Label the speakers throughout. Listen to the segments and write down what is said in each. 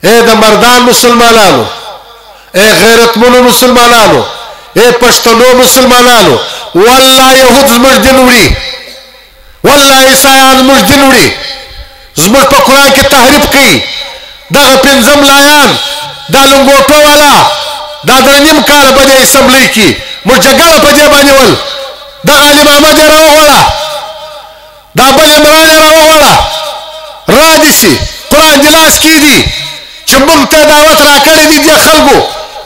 Speaker 1: اے د مردان مسلمانانو، اے غیرتمنو مسلمانانو، اے پښتنو مسلمانانو، والله یهود زموږ دین وړي، والله عیسایان زموږ دین وړي، زموږ په قرآن کې تحریف کوي. دغه پنځم لایان دا لنګوټو والا دا د نیم کاله په دې اسمبلۍ کې موږ جګړه په دې باندې ول. دغه علي محمد یې راوغواړه، دا بل عمران یې راوغواړه، را دې سي قرآن دې لاس کې دي چې موږ ته دعوت راکړی دی دې خلکو.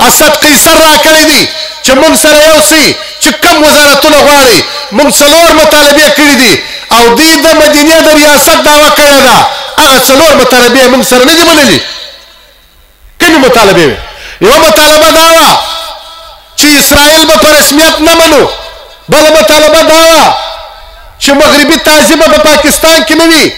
Speaker 1: اسد قیصر راکړی دی چې موږ سره یو سي چې کم وزارتونه غواړي. موږ 4 مطالبې کړي دي او دوی د مدینې د ریاست دعوه کړې ده. هغه 4 مطالبې موږ سره نه دي منلي. کومې مطالبې وې؟ یوه مطالبه دا وه چې اسرائیل به په رسمیت نه منو. بله مطالبه دا وه چې مغربي تعظیمه په پاکستان کې نه وي.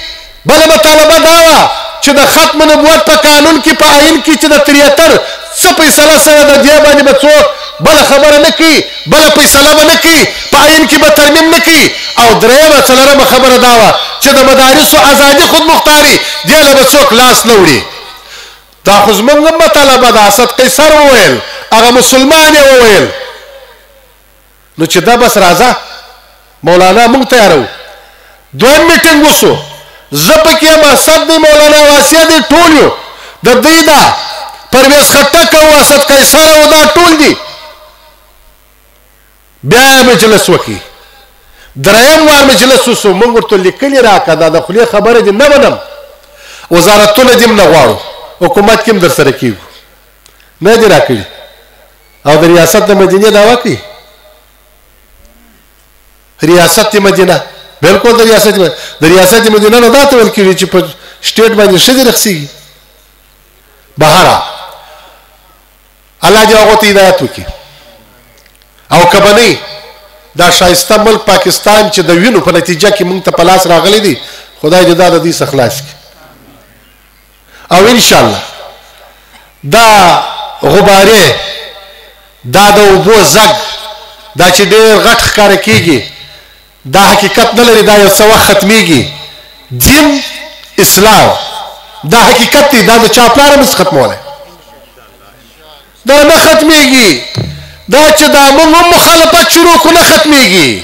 Speaker 1: بله مطالبه دا وه چې د ختم نبوت په قانون کې په آئین کې چې د 73 څه فیصله سوې ده دې باندې به څوک بله خبره نه کوي، بله فیصله به نه کوي، په آئین کې به ترمیم نه کوي. او درېیمه څلورمه خبره دا وه چې د مدارسو ازادي خودمختاري دې له به څوک لاس نه وړي. دا خو زموږ هم مطالبه ده. اسد قیصر وویل، هغه مسلمان یې وویل. نو چې دا بس راځه مولانا موږ تیارو. دویم میټینګ وسو، زه پکې یم، اسد دی، مولانا واسیه دی، ټول یو د دوی ده. پرویز خټک او اسد قیصر او دا ټول دي. بیا یې مجلس وکړي. درېیم وار مجلس وسو، موږ ورته لیکلي راکړه دا د خولې خبره دې نه منم، وزارتونه دې هم نه غواړو، حکومت کې هم در سره کېږو. نه دې راکړي او د ریاست د مدینې دعوه کوي. ریاست مدینه بالکل د ریاست مدینه نه دا ته ویل کېږي چې په سټیټ باندې ښځې رخصېږي. بهره الله دې هغو ته هدایت وکړي. او که به نه دا ښایسته ملک پاکستان چې د وینو په نتیجه کې موږ ته په لاس راغلی دی، خدای دې دا د دوی څخه خلاص کړي. او انشاءالله دا غبارې، دا د اوبو زګ، دا چې ډېر غټ ښکاره کېږي، دا حقیقت نه لري، دا یو څه وخت ختمېږي. دین اسلام دا حقیقت دی، دا د چا پلار هم نشي ختمولی، دا نه ختمېږي. دا چې دا موږ هم مخالفت شروع کړو نه ختمېږي.